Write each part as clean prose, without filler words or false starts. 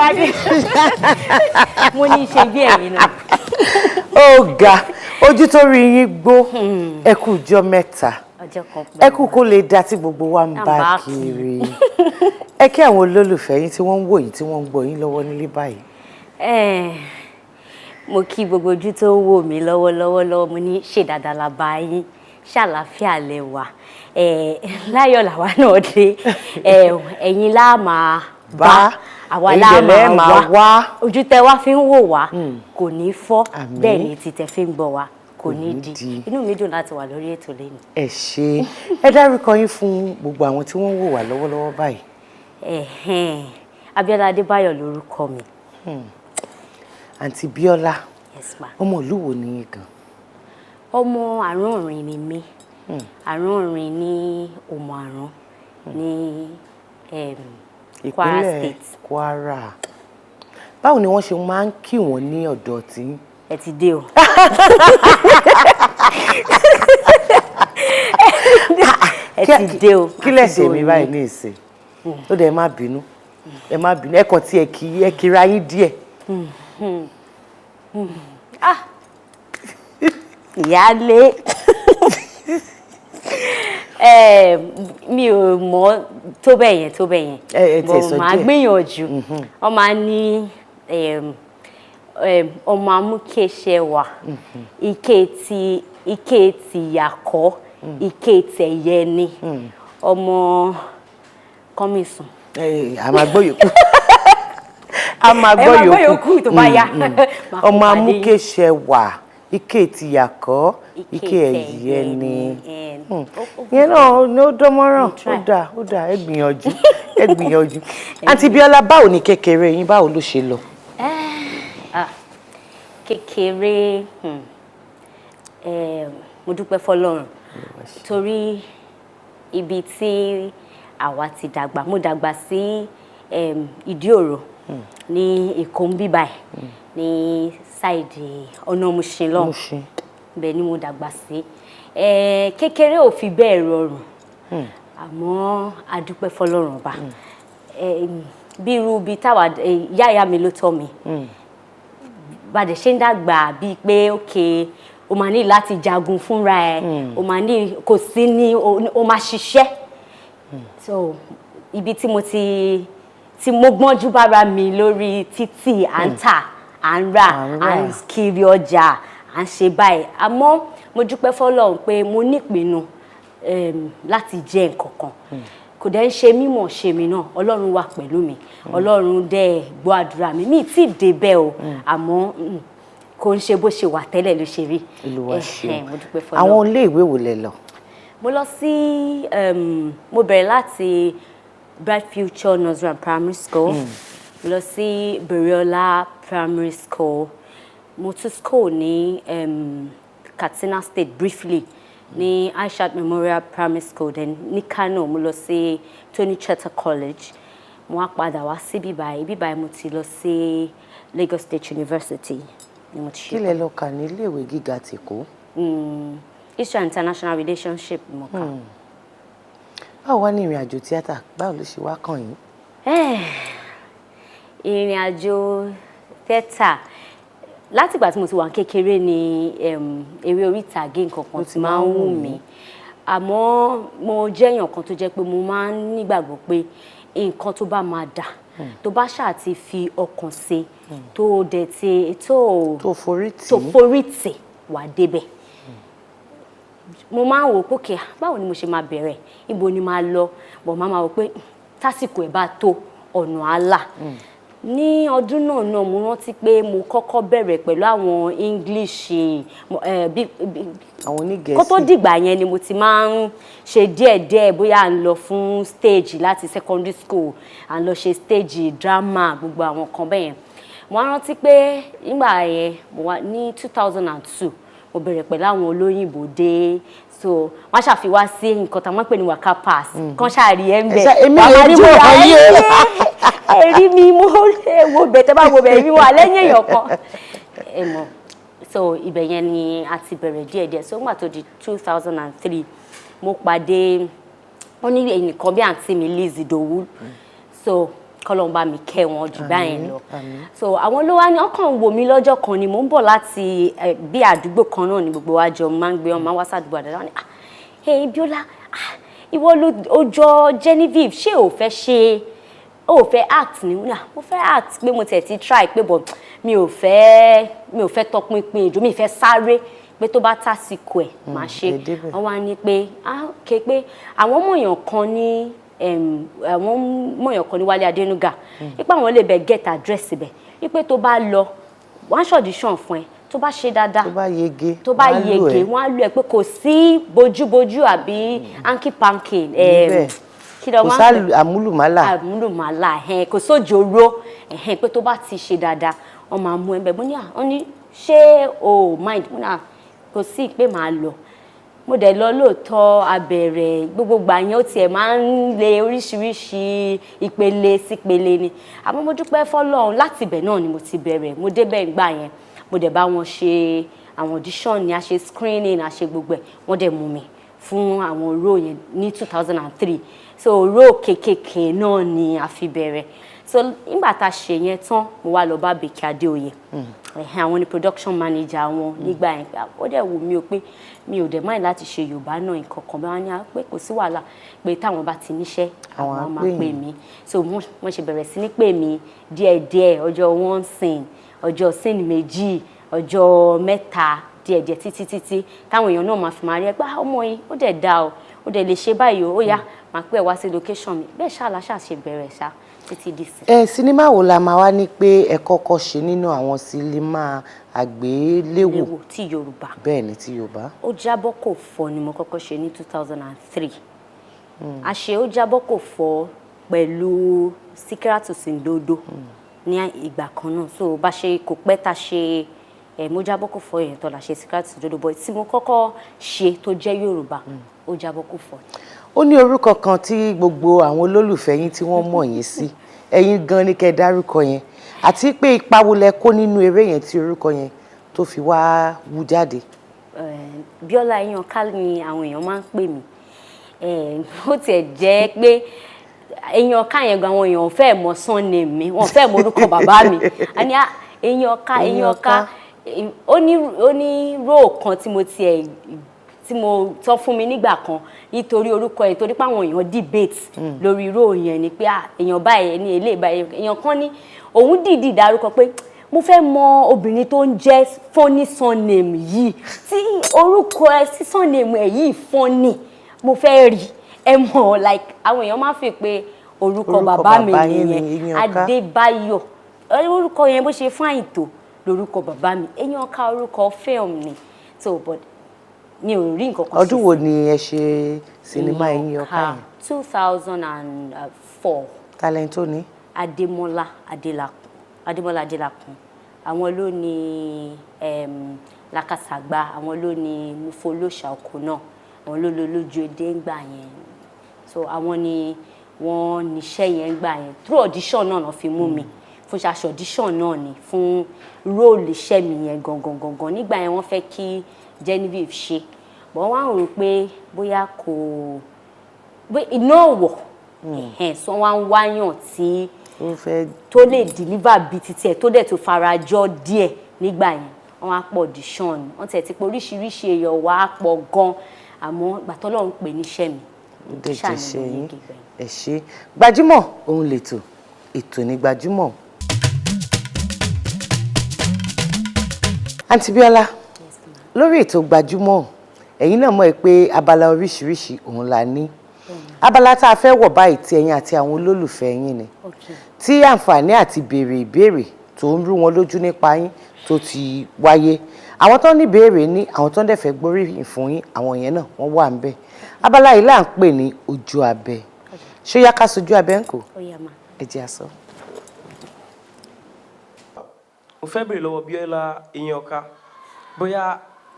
wádìí. Mo ní ṣe bí ẹ̀yin náà. Ọ̀gá, ojú tó rí yín gbó, ẹ kú ọjọ́ mẹ́ta. Ọjọ́ kan pẹ̀lú. Ẹ kú kó lè dá tí gbogbo wa ń bá kiri. Ẹ kí àwọn olólùfẹ́ yín tí wọ́n ń wò yín tí wọ́n ń gbọ́ yín lọ́wọ́ nílé báyìí. Mo kí gbogbo ojú tó wò mí lọ́wọ́ mo ní ṣe dáadáa la bá yín, ṣàlàáfíà lẹ wà. Láyọ̀ làwa náà dé. Ẹ̀yin la máa bá, àwa la máa wá. Ojú tẹ wá fi ń wò wá kò ní fọ́, bẹ́ẹ̀ ni tí tẹ fi ń gbọ́ wá kò ní di. Inú mi dùn láti wà lórí ètò lẹ́nu. Ẹ ṣé. Ẹ dárúkọ yín fún gbogbo àwọn tí wọ́n ń wò wá lọ́wọ́lọ́wọ́ báyìí. Abíọ́lá Adébáyọ̀ lórúkọ mi. Àǹtí Bíọ́lá. Yes ma. Ọmọ ìlú wo ni yín gan? Ọmọ Àrùn-Ọ̀rìn ni mí. Àrùn-Ọ̀rìn ní Òmù-Àrán ní Kwara State. Kwara. Báwo ni wọ́n ṣe máa ń kí wọ́n ní ọ̀dọ̀ tí? Ẹ ti dé o. Ẹ ti dé o. Kí lẹ̀ṣẹ̀ mi báyìí ní ìsìn? Ó dẹ̀ ẹ má bínú. Ẹ má bínú. Ẹ kàn tí ẹ kíra yín díẹ̀. Ìyálé. Mi ò mọ̀ tó bẹ́ẹ̀ yẹn. Mo máa gbìyànjú. Wọ́n máa ní ọmọ amúkéṣẹ wà, ike ti yàkọ́, ike tẹ̀yẹ ni, ọmọ kọ́mísùn. A máa gbọ́ yòókù. A máa gbọ́ yòókù tó bá yá. Ọmọ amúkéṣẹ wà, ike ti yàkọ́, ike ẹ̀yẹ ni. Yẹn náà ni ó dánmọ́ràn. Ó dáa, ẹ gbìyànjú. Àǹtí Bíọ́lá, báwo ni kékeré yín, báwo ló ṣe lọ? Kékeré, mo dúpẹ́ fọ́lọ́run torí ibi tí àwa ti dàgbà, mo dàgbà sí Ìdí-Òro ní Èkó ń bí báyìí ní sáìdì ọ̀nà Mùṣín lọ. Bẹ́ẹ̀ ni mo dàgbà sí. Kékeré ò fi bẹ́ẹ̀ rọrùn, àmọ́ a dúpẹ́ fọ́lọ́run ọba. Bí irú bí táwa yáyà mi ló tọ́ mi. Bàdẹ̀ ṣe ń dàgbà bíi pé o máa ní láti jagun fúnra ẹ̀, o máa ní kò sí ní o máa ṣiṣẹ́. So ibi tí mo gbọ́njú bára mi lórí títì à ń tà, à ń rà, à ń kiri ọjà, à ń ṣe báyìí. Àmọ́ mo dúpẹ́ fọ́lọ́run pé mo nípinnu láti jẹ́ nǹkan kan. Kò dẹ̀ ń ṣe mímọ̀ ṣe mi náà, Ọlọ́run wà pẹ̀lú mi. Ọlọ́run dẹ̀ gbọ́ àdúrà mi. Mi tí débẹ̀ o, àmọ́ kò ń ṣe bó ṣe wà tẹ́lẹ̀ ló ṣe rí. Olúwa ṣeun. Mo dúpẹ́ fọ́lọ́run. Àwọn ilé ìwé wo lẹ lọ? Mo lọ sí mo bẹ̀rẹ̀ láti Bright Future Nursery and Primary School. Mo lọ sí Beriola Primary School. Mo tún school ní Katsina State briefly. Ní Aishat Memorial Primary School, then ní Kano mo lọ sí Tony Cheta College. Mo wá padà wá sí bíbáyìí mo ti lọ sí Lagos State University ni mo ti ṣe. Kí lẹ lọ kà ní iléèwé gíga t'Èkó? History and International Relationship mo kà. Báwo wá ní ìrìn àjò tíátà? Báwo ló ṣe wá kàn yín? Ìrìn àjò tíátà látìgbà tí mo ti wà kékeré ni eré orí ìtàgé nǹkan kan tí máa ń wù mí. Àmọ́ mo jẹ́ èèyàn kan tó jẹ́ pé mo máa ń nígbàgbọ́ pé nǹkan tó bá máa dà tó bá ṣáà ti fi ọkàn ṣe tó dẹ̀ ti tó forí tì wá débẹ̀. Mo máa ń wò pé báwo ni mo ṣe máa bẹ̀rẹ̀, ibo ni máa lọ, bọ̀ máa wò pé tásìkò ẹ̀ bá tó ọ̀nà àlà. Ní ọdún náà mo rántí pé mo kọ́kọ́ bẹ̀rẹ̀ pẹ̀lú àwọn English àwọn onígẹ̀ẹ́sì. Kó tó dìgbà yẹn ni mo ti máa ń ṣe díẹ̀díẹ̀ bóyá à ń lọ fún stage láti secondary school, à ń lọ ṣe stage drama gbogbo àwọn kan bẹ́ẹ̀ yẹn. Mo rántí pé nígbà yẹn mo wà ní 2002 mo bẹ̀rẹ̀ pẹ̀lú àwọn olóyìnbó dé, so wọ́n ṣàfiwá sí nǹkan tá a máa ń pè ní waka pass kan ṣàrí ẹ̀ ń bẹ̀. Èmi lè jẹ́ ọ̀yẹ́ ẹ̀rí mi mo wo bẹ̀tẹ̀ bá wo bẹ̀rẹ̀ mi wà lẹ́yìn èèyàn kan. So ibẹ̀ yẹn ni a ti bẹ̀rẹ̀ díẹ̀díẹ̀. So nígbà tó di 2003 mo pàdé wọ́n ní ẹnìkan bí àǹtí mi Liz Ìdòwú. So kọ́lọ́run bá mi kẹ́ wọn jù báyẹn lọ. So àwọn ló wá ní ọkàn wò mí lọ́jọ́ kan ni mò ń bọ̀ láti bí àdúgbò kan náà ni gbogbo wa jọ máa ń gbé wọn máa wá sádùúgbò àdáda wọn ni hey Bíọ́lá ìwọ ló jọ Genevieve ṣé ò fẹ́ act ni mo fẹ́ act pé mo tẹ̀ ti try pé but mi ò fẹ́ tọpinpin ìjọ mi fẹ́ sáré pé tó bá tásìkò ẹ̀ máa ṣe wọ́n wá ní pé ké pé àwọn mọ̀yàn kan ní Wálé Adénúgà wípé àwọn lè bẹ̀ get address bẹ̀ wípé tó bá lọ wọ́n á ṣọ̀díṣàn fún ẹ tó bá ṣe dáadáa tó bá yege wọ́n á lù ẹ pé kò sí bójúbójú àbí hanky-panky kò sá àmúlùmálà kò sójoro pé tó bá ti ṣe dáadáa wọ́n máa mú ẹbẹ̀ wọ́n ní ṣé o mind kò sí pé màá lọ mo dẹ̀ lọ lóòótọ́ abẹ̀rẹ̀ gbogbo gbà yẹn ó tiẹ̀ máa ń lé oríṣiríṣi ìpele sípele ni àmọ́ mo dúpẹ́ fọ́lọ́run láti ibẹ̀ náà ni mo ti bẹ̀rẹ̀ mo débẹ̀ gbà yẹn mo dẹ̀ bá wọn ṣe àwọn audition ni a ṣe screening a ṣe gbogbo ẹ̀ wọ́n dẹ̀ mú mi fún àwọn role yẹn ní 2003 so role kékèké náà ni a fi bẹ̀rẹ̀ so nígbà tá a ṣe yẹn tán mo wá lọ bá Bèkí Adéoyè àwọn ni production manager wọn nígbà yẹn ó dẹ̀ wù mí o pé mi ò dẹ̀ máa láti ṣe Yorùbá náà nǹkan kan bá wọn ní pé kò sí wàhálà pé táwọn bá ti níṣẹ́ àwọn máa pè mí so wọ́n ṣe bẹ̀rẹ̀ sí ní pè mí díẹ̀díẹ̀ ọjọ́ one scene ọjọ́ scene méjì ọjọ́ mẹ́ta díẹ̀díẹ̀ títí táwọn èèyàn náà máa fi máa rí ẹgbẹ́ ọmọ yìí ó dẹ̀ dá o ó dẹ̀ lè ṣe báyìí ó yá máa pẹ́ wá sí location mi bẹ́ẹ̀ ṣáà ṣe bẹ̀rẹ̀ ṣá títí dì sí. Sinimá wo la máa wá ní pé ẹ kọ́kọ́ ṣe nínú àwọn sinimá àgbéléwò ti Yorùbá? Bẹ́ẹ̀ ni ti Yorùbá. Ó jábọ́ kò fọ́ ni mo kọ́kọ́ ṣe ní 2003 ó jábọ́ kò fọ́ pẹ̀lú Síkírátù Sìǹdòdó ní ìgbà kan náà so bá ṣe kò pẹ́ ta ṣe mo jábọ́ kò fọ́ yẹn tó la ṣe Síkírátù Sìǹdòdó bọ́ tí mo kọ́kọ́ ṣe tó jẹ́ Yorùbá ó jábọ́ kò fọ́. Ó ní orúkọ kan tí gbogbo àwọn olólùfẹ́ yín tí wọ́n mọ̀ yín sí ẹ̀yin gan ni kẹ́ dárúkọ yẹn àti pé ipa wo lẹ kó nínú eré yẹn tí orúkọ yẹn tó fi wá wú jáde. Bíọ́lá Ẹ̀yànká ni àwọn èèyàn máa ń pè mí ó tiẹ̀ jẹ́ pé Ẹ̀yànká yẹn gan àwọn èèyàn fẹ́ mọ̀ surname mi wọ́n fẹ́ mọ̀ orúkọ bàbá mi àní Ẹ̀yànká ó ní róò kan tí mo tọ́ fún mi nígbà kan nítorí orúkọ ẹ̀ torí pé àwọn èèyàn debate lórí róò yẹn ni pé èèyàn báyìí ní ilé ìbáyìí èèyàn kan ní òun dìídì dárúkọ pé mo fẹ́ mọ obìnrin tó ń jẹ́ funny surname yìí tí orúkọ ẹ̀ sí surname ẹ̀ yìí funny mo fẹ́ rí ẹ mọ̀ like àwọn èèyàn máa fi pé orúkọ bàbá mi nìyẹn Adébáyọ̀ orúkọ yẹn bó ṣe fún àìtó lórúkọ bàbá mi Ẹ̀yànká orúkọ film ni so but mi ò rí nǹkan kan. Ọdún wo ni ẹ ṣe sinimá Ẹ̀yànká yẹn? 2004. Talento ni? Adémọ́lá Adélakùn àwọn ló ní Lákàsàgbà àwọn ló ní Mufolóṣà oko náà àwọn ló lójú èdè ńgbà yẹn so àwọn ni wọ́n níṣẹ́ yẹn ńgbà yẹn through audition náà fi mú mi fún ṣaṣọ audition náà ni fún róòlù iṣẹ́ mi yẹn gangan nígbà yẹn wọ́n fẹ́ kí Genevieve ṣe bọ́n wá rò pé bóyá kò iná ọ̀wọ̀ so wọ́n ń wáyàn tí tó lè deliver bíi titi ẹ̀ tó dẹ̀ tó farajọ díẹ̀ nígbà yẹn wọ́n á pọ̀ audition wọ́n tẹ̀ ti pé oríṣiríṣi èèyàn wá pọ̀ gan àmọ́ ìgbà t'Ọlọ́run pè níṣẹ́ mi. ṣe yín ẹ ṣe Gbajúmọ̀ òun lètò ètò ní Gbajúmọ̀. Àǹtí Bíọ́lá lórí ètò Gbajúmọ̀ ẹ̀yin náà mọ̀ pé abala oríṣiríṣi òun la ní abala tá a fẹ́ wọ̀ báyìí tí ẹ̀yin àti àwọn olólùfẹ́ yín ni tí àǹfààní àti béèrè ìbéèrè tó ń rú wọn lójú nípa yín tó ti wáyé àwọn tó ní béèrè ní àwọn tó ń dẹ̀fẹ́ gbóríyìn fún yín àwọn yẹn náà wọ́n wà ń bẹ̀ abala yìí là ń pè ní ojú abẹ ṣó yá ká sojú abẹ ń kò ẹ jẹ́ àsọ. mo fẹ́ béèrè lọ́wọ́ Bíọ́lá Ẹ̀yànká bóyá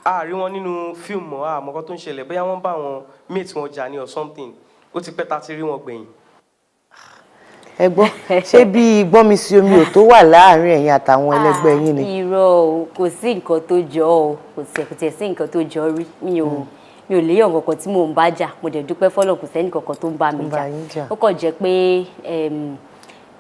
a rí wọn nínú fíìmù àmọ́kọ́ tó ń ṣẹlẹ̀ bóyá wọ́n bá wọn mate wọn jà ní or something ó ti pẹ́ ta ti rí wọn gbẹ̀yìn. ẹ gbọ́ ṣé bí gbọ́nmi sí omi ò tó wà láàárín ẹ̀yin àtàwọn ẹlẹgbẹ́ yín ni. irọ́ o kò sí nǹkan tó jọ o kò tiẹ̀ sí nǹkan tó jọ rí mi ò léyàn kankan tí mò ń bá jà mo dẹ̀ dúpẹ́ fọ́lọ́run kò sẹ́ni kankan tó ń bá mi jà ó kàn jẹ́ pé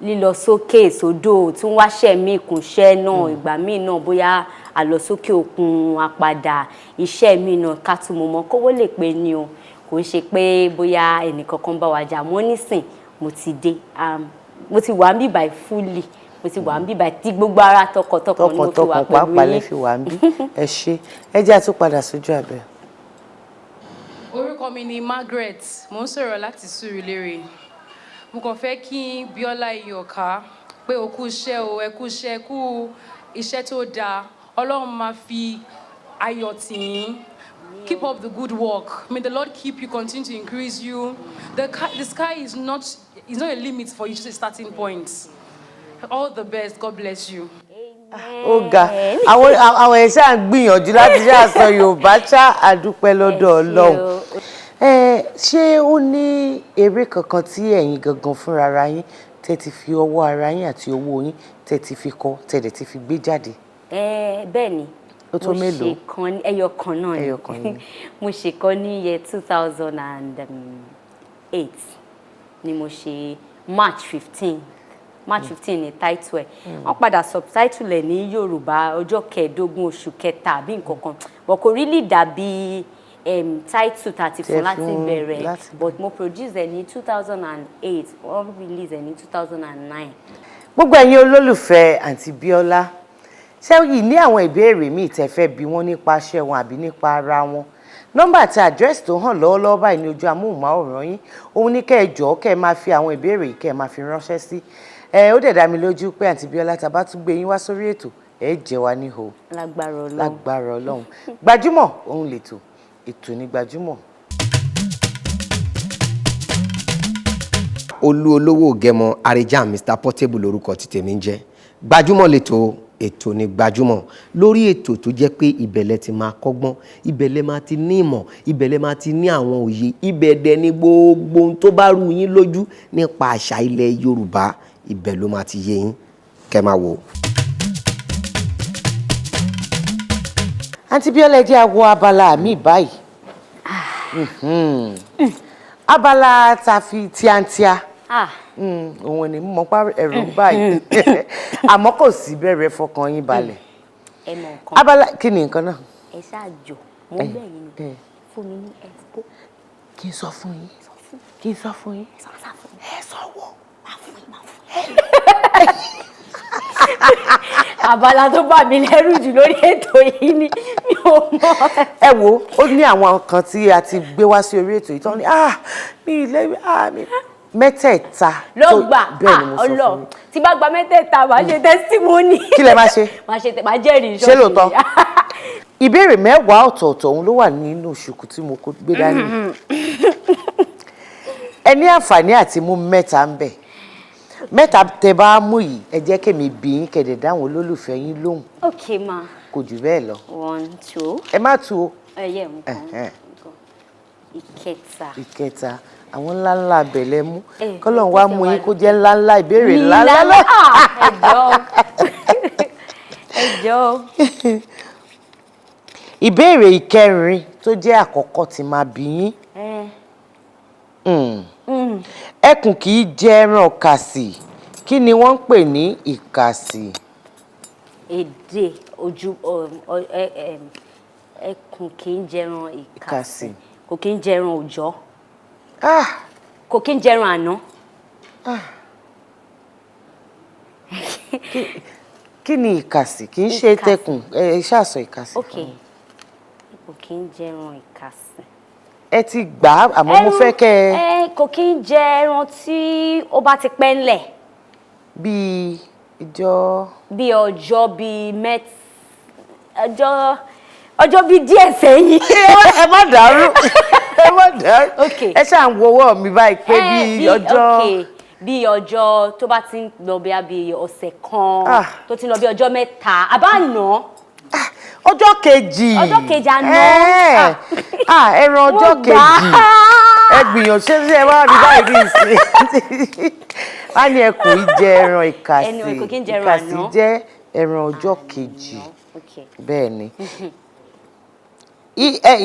lílọ sókè sódò tí wọ́n wá ṣẹ̀ mí ìkúnṣẹ́ náà ìgbà míì náà bóyá àlọ sókè òkun àpadà iṣẹ́ mi náà ká tún mo mọ kówó lè pé ni o kò ń ṣe pé bóyá ẹnìkankan bá wa jà mọ́ nísìn mo ti dé mo ti wà ń bí by fully mo ti wà ń bí by tí gbogbo ara tọkàntọkàn ni mo fi wà pẹ̀lú pàápàá lè fi wà ń bí ẹ ṣe ẹ jẹ́ àtúpadà sójú abẹ́. Orúkọ mi ni Margaret, mo ń sọ̀rọ̀ láti Surulere. Mo kàn fẹ́ kí Bíọ́lá Ìyọ̀ká pé o kú iṣẹ́ o, ẹ kú iṣẹ́, kú iṣẹ́ tó dáa. Ọlọ́run máa fi ayọ̀ tì yín. Keep up the good work. May the Lord keep you, continue to increase you. The sky is not a limit for you, just a starting point. All the best. God bless you. Ó ga àwọn ẹ̀ṣà ń gbìyànjú láti ṣàṣọ Yorùbá ṣá àdúpẹ́ lọ́dọ̀ Ọlọ́run. Ṣé ó ní eré kankan tí ẹ̀yin gangan fúnra ara yín tẹ́ ti fi ọwọ́ ara yín àti owó yín tẹ́ ti fi kọ tẹ́ dẹ̀ ti fi gbé jáde? Bẹ́ẹ̀ ni ó tó mélòó? ẹyọ kan náà ni mo ṣe kan ní year 2008 ni mo ṣe March 15 ni title ẹ̀ wọ́n padà subtitle ẹ̀ ní Yorùbá ọjọ́ 15 oṣù kẹta àbí nǹkan kan but kò really dàbí title tàti fún láti bẹ̀rẹ̀ but mo produce ẹ̀ ní 2008 wọ́n release ẹ̀ ní 2009. Gbogbo ẹ̀yin olólùfẹ́ àǹtí Bíọ́lá ṣé yìí ní àwọn ìbéèrè míì tẹ́ fẹ́ bi wọ́n nípa iṣẹ́ wọn àbí nípa ara wọn? Nọ́mbà àti àdírẹ́sì tó hàn lọ́wọ́lọ́wọ́ báyìí ní ojú amóhùnmáwòrán yín òun ní kẹ́ ẹ jọ̀ọ́ kẹ́ ẹ máa fi àwọn ìbéèrè yìí kẹ́ ẹ máa fi ránṣẹ́ sí. Ó dẹ̀ dá mi lójú pé àǹtí Bíọ́lá tá bá tún gbé yín wá sórí ètò ẹ jẹ́ wa níhò. Lágbára Ọlọ́run. Gbajúmọ̀ òun lètò ètò ní Gbajúmọ̀. Olú olówó Gẹmọ Àrèjà Mr Portable lórúkọ tí tèmi ń jẹ́. Gbajúmọ̀ lètò ètò ní Gbajúmọ̀ lórí ètò tó jẹ́ pé ìbẹ̀lẹ̀ ti máa kọ́gbọ́n ìbẹ̀lẹ̀ máa ti ní ìmọ̀ ìbẹ̀lẹ̀ máa ti ní àwọn òye ìbẹ̀dẹ̀ ní gbogbo ohun tó bá rú yín lójú nípa àṣà ilẹ̀ Yorùbá ibẹ̀ ló máa ti yé yín kẹ́ máa wò. Àǹtí Bíọ́lá jẹ́ àwọ̀ abala mi báyìí. Abala ta fi tíátíá. Òun ni mo pa ẹ̀rù báyìí àmọ́ kò sí bẹ̀rẹ̀ fọkàn yín balẹ̀. Abala kí ni nǹkan náà? Ẹ ṣáàjò mo bẹ̀yìn ni fún mi ní expo. Kí n sọ fún yín kí n sọ fún yín ẹ sọ wọ́ máa fún yín. Abala tó bà mí lẹ́rù jù lórí ètò yìí ni mi ò mọ̀. Ẹ wo ó ní àwọn kan tí a ti gbé wá sí orí ètò yìí tán ni mi mi mẹ́tẹ̀ẹ̀ta ló gbà Ọlọ́run tí bá gba mẹ́tẹ̀ẹ̀ta máa ṣe testimony. Kí lẹ máa ṣe? máa jẹ́rìí ṣé lóòótọ́? Ìbéèrè 10 ọ̀tọ̀ọ̀tọ̀ òun ló wà nínú ṣùkú tí mo kó gbé dání. Ẹ ní àǹfààní àti mú mẹ́ta ń bẹ̀. Mẹ́ta tẹ́ bá mú yìí ẹ jẹ́ kémi bí yín kẹ̀dẹ̀ dáhùn olólùfẹ́ yín lóhùn. Okay ma. Kò jù bẹ́ẹ̀ lọ. 1 2. Ẹ má tu o. Ẹyẹ nǹkan. Ìkẹta àwọn ńláńlá abẹ̀lẹ̀ mú kọ́lọ́n wá mú yín kó jẹ́ ńláńlá ìbéèrè ńláńlá. Ẹjọ́. Ìbéèrè ìkẹrin tó jẹ́ àkọ́kọ́ tí máa bí yín. Ẹkùn kì í jẹ ẹran ọ̀kàsì kí ni wọ́n ń pè ní ìkàsì? Èdè ojú ẹkùn kì í jẹ ẹran ìkàsì kò kì í jẹ ẹran òòjọ́ kò kí ń jẹran àná. Kí ni ìkàsì? Kì í ṣe tẹkùn ẹ ṣàṣọ ìkàsì. Ok kò kí ń jẹran ìkàsì. Ẹ ti gbà á àmọ́ mo fẹ́ kẹ́ ẹ. Kò kí ń jẹ ẹran tí ó bá ti pẹ́ ńlẹ̀. Bí ìjọ. Bí ọjọ́ bíi ọjọ́ bíi díẹ̀ sẹ́yìn. Ẹ má dàrú ẹ ṣáà ń wọwọ́ mi báyìí pé bí ọjọ́. Bí ọjọ́ tó bá ti ń lọ bí ọ̀sẹ̀ kan tó ti ń lọ bí ọjọ́ mẹ́ta àbáàná. Ọjọ́ kejì àná. Ẹran ọjọ́ kejì ẹ gbìyànjú ṣé ẹ wá rí báyìí ní ìsìn. Wá ní ẹkùn yìí jẹ ẹran ìkàsì ìkàsì jẹ́ ẹran ọjọ́ kejì bẹ́ẹ̀ ni.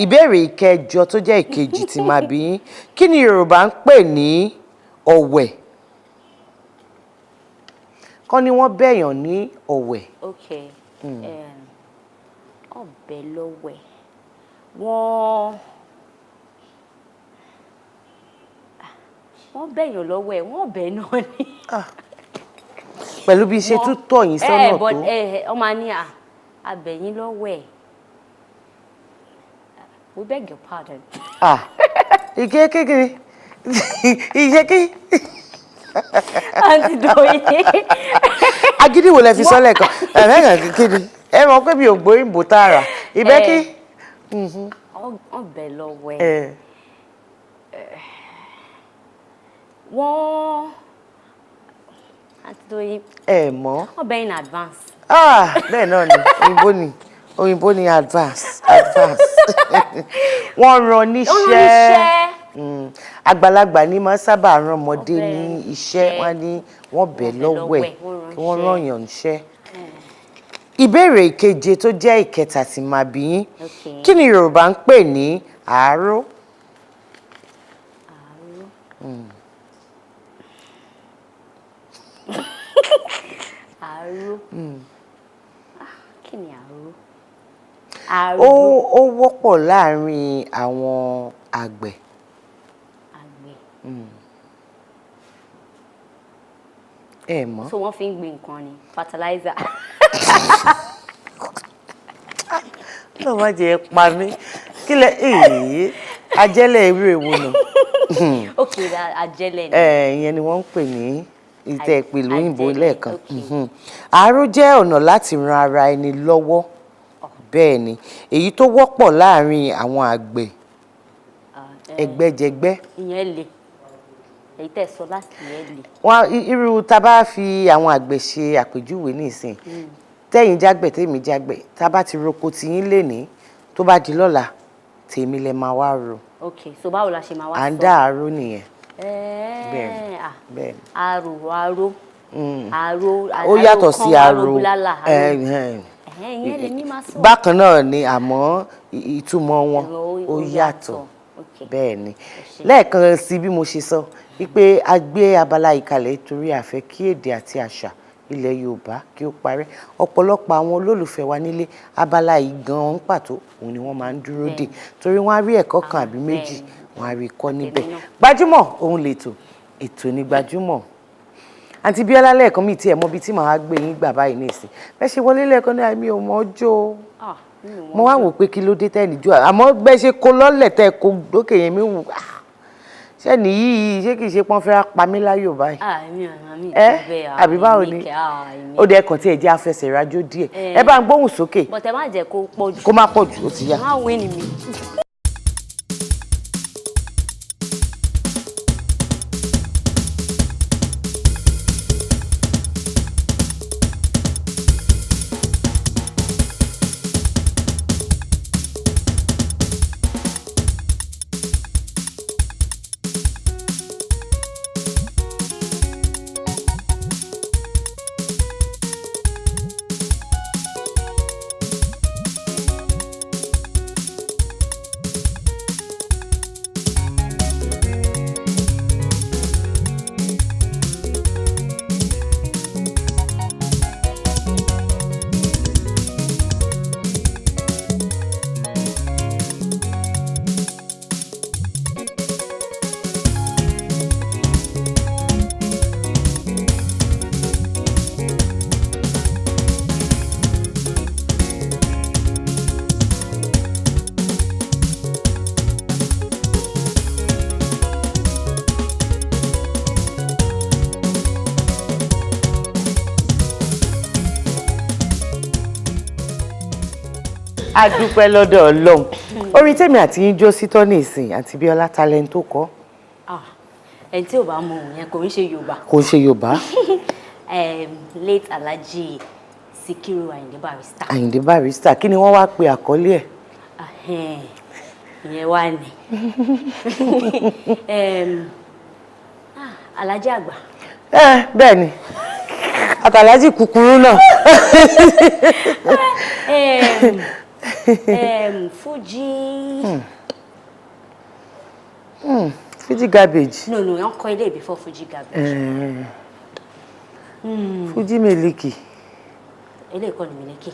Ìbéèrè ìkẹjọ tó jẹ́ ìkejì tí máa bí yín kí ni Yorùbá ń pè ní ọ̀wẹ̀? kọ́ ni wọ́n bẹ̀yàn ní ọ̀wẹ̀. Okay. Ọbẹ̀ lọ́wẹ̀. Wọ́n bẹ̀yàn lọ́wẹ̀, wọ́n bẹ̀ náà ni. Pẹ̀lú bí ṣe tún tọ̀ yín sọ́nà tó. Ọmọ ní abẹ̀yìn lọ́wẹ̀. We beg your pardon. Ike kékeré. Ìṣèké. Àǹtí Doyin. Agídí wo lẹ fi sọ́lẹ̀ kan? Kékeré. Ẹ mọ̀ pé mi ò gbóyìnbó tààrà. Ìbẹ́kí. Ọbẹ̀ lọ́wẹ̀. Wọ́n Àǹtí Doyin. Ẹ mọ̀. Ọbẹ̀ in advance. Bẹ́ẹ̀ náà ni òyìnbó ni advance. Wọ́n rán níṣẹ́. Àgbàlagbà ní máa sábà rán ọmọdé ní iṣẹ́. Wọ́n ní wọ́n bẹ̀ lọ́wẹ̀ kí wọ́n rán yàn níṣẹ́. Ìbéèrè ìkeje tó jẹ́ ìkẹta tí máa bí yín. Kí ni Yorùbá ń pè ní àáró? Àáró. Kí ni àáró? Ó wọ́pọ̀ láàárín àwọn àgbẹ̀. Ẹ mọ̀. So wọ́n fi ń gbin nǹkan ni fertilizer. Náà má jẹ́ pa mí. Kílẹ̀ ajẹ́lẹ̀ ewé ewu nù. Okay, ajẹ́lẹ̀ ni. Ìyẹn ni wọ́n ń pè ní ìtẹ́ ìpè lóyìnbó lẹ́ẹ̀kan. Àáró jẹ́ ọ̀nà láti ran ara ẹni lọ́wọ́. Bẹ́ẹ̀ ni èyí tó wọ́pọ̀ láàárín àwọn àgbẹ̀ ẹgbẹ́jẹgbẹ́. Ìyẹn le èyí tẹ́ sọ láti yẹn le. Irú tá bá fi àwọn àgbẹ̀ ṣe àpèjúwe nísìn tẹ́yìn jágbẹ̀ tèmi jágbẹ̀ tá bá ti roko tiyín lénìí tó bá di lọ́la tèmi lẹ máa wá ro. Okay, so báwo la ṣe máa wá sọ? À ń dá àáró nìyẹn. Bẹ́ẹ̀. Àrò. Ó yàtọ̀ sí àrò. Ìyẹn lè ní máa sọ. Bákan náà ni àmọ́ ìtumọ̀ wọn ó yàtọ̀. Bẹ́ẹ̀ ni lẹ́ẹ̀kan sí bí mo ṣe sọ wípé a gbé abala ìkàlẹ̀ torí a fẹ́ kí èdè àti àṣà ilẹ̀ Yorùbá kí ó parẹ́. Ọ̀pọ̀lọpọ̀ àwọn olólùfẹ́ wa nílé abala yìí gan-an pàtó òun ni wọ́n máa ń dúró dè torí wọ́n á rí ẹ̀kọ́ kan àbí méjì wọ́n á rí kọ́ níbẹ̀. Gbajúmọ̀ òun lètò ètò ní Gbajúmọ̀. Àǹtí Bíọ́lá lẹ́ẹ̀kan mi tí ẹ̀ mọ̀ bí tí màá gbé yín gbà báyìí nísìn bẹ́ẹ̀ ṣe wọlé lẹ́ẹ̀kan ní àmì ò mọ̀ ọjọ́ mo wá wò pé kí ló dé tẹ́ni jó àmọ́ bẹ́ẹ̀ ṣe kó lọ́lẹ̀ tẹ́ kó lókè yẹn mi wù ṣé nìyí ṣé kìí ṣe pọ́n fẹ́ pa mí láyò báyìí. Àbí báwo ni ó dẹ kàn tí ẹ jẹ́ afẹsẹ̀ rájò díẹ̀ ẹ bá ń gbóhùn sókè bọ̀tẹ̀ má jẹ́ kó pọ̀ jù. Kó má pọ̀ jù ó ti yá. Má wé ni mi. A dúpẹ́ lọ́dọ̀ Ọlọ́run. Orin tèmi àti yín jó sí tọ́ni ìsìn àti Bíọ́lá talent tó kọ. Ẹni tí ò bá mọ òun yẹn kò ń ṣe Yorùbá. Kò ń ṣe Yorùbá. Late Alhaji Sikiru Ayinde Barrister. Ayinde Barrister kí ni wọ́n wá pe àkọlé ẹ̀? Ìyẹn wá ní. Alhaji àgbà. Bẹ́ẹ̀ ni àtàlájì kúkúrú náà. Fuji. Fuji garbage. No, wọ́n kọ́ ilé before Fuji garbage. Fuji Miliki. Eléyìí kọ́ ni Miliki.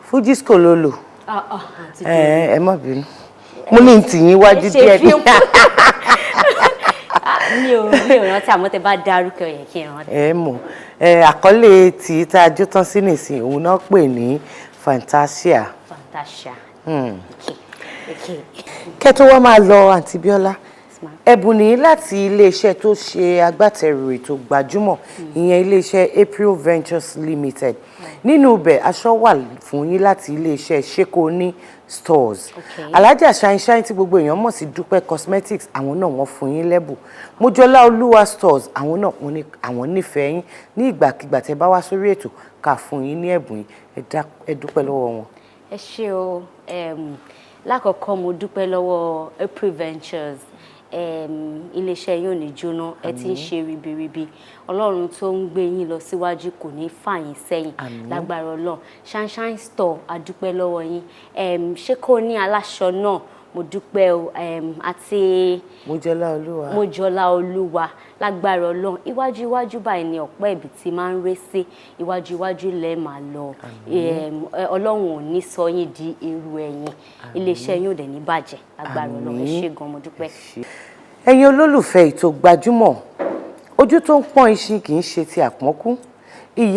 Fuji Skololo. Àǹtí Ẹ má bínú. Mo ní tì yín wájú díẹ̀ ní. mi ò rántí àmọ́ tẹ bá dárúkọ yẹn kí n rántí. Ẹ mọ̀ àkọlé tí tá a jó tán sí nìsín òun náà pè ní Fantasia. Fantasia. Kẹ́ tó wá máa lọ Àǹtí Bíọ́lá, ẹ̀bùn ní láti iléeṣẹ́ tó ṣe agbátẹrù ètò Gbajúmọ̀, ìyẹn iléeṣẹ́ April Ventures Limited. Nínú ibẹ̀ aṣọ wà fún yín láti iléeṣẹ́ Shekoni Stores. Alájà Shine tí gbogbo èèyàn mọ̀ sí Dúpẹ́ Cosmetics, àwọn náà wọ́n fún yín lẹ́bùn. Mojọ́lá Olúwa Stores, àwọn náà wọ́n ní àwọn nífẹ̀ẹ́ yín ní ìgbàkigbà tẹ́ bá wá sórí ètò ká fún yín ní ẹ̀bùn yín. Ẹ dúpẹ́ lọ́wọ́ wọn. Ẹ ṣé o, lákọ̀ọ́kọ́ mo dúpẹ́ lọ́wọ́ April Ventures. Iléeṣẹ́ yóò ní jóná, ẹ ti ń ṣe ribiribi. Ọlọ́run tó ń gbé yín lọ síwájú kò ní fà yín sẹ́yìn lágbára Ọlọ́run. Shine Store, a dúpẹ́ lọ́wọ́ yín. Shekoni aláṣọ náà mo dúpẹ́ o, àti Mojọ́lá Olúwa lágbára Ọlọ́run. Iwájú báyìí ni ọ̀pẹ́ ibi tí máa ń ré sí, iwájú lẹ́ máa lọ. Ọlọ́run ò ní sọ yín di èrò ẹ̀yìn, iléeṣẹ́ yín ò dẹ̀ ní bàjẹ́ lágbára Ọlọ́run. Ẹ ṣé gan, mo dúpẹ́. Ẹ̀yin olólùfẹ́ ètò Gbajúmọ̀, ojú tó ń pọ́n iṣin kì í ṣe ti àpọ́nkú.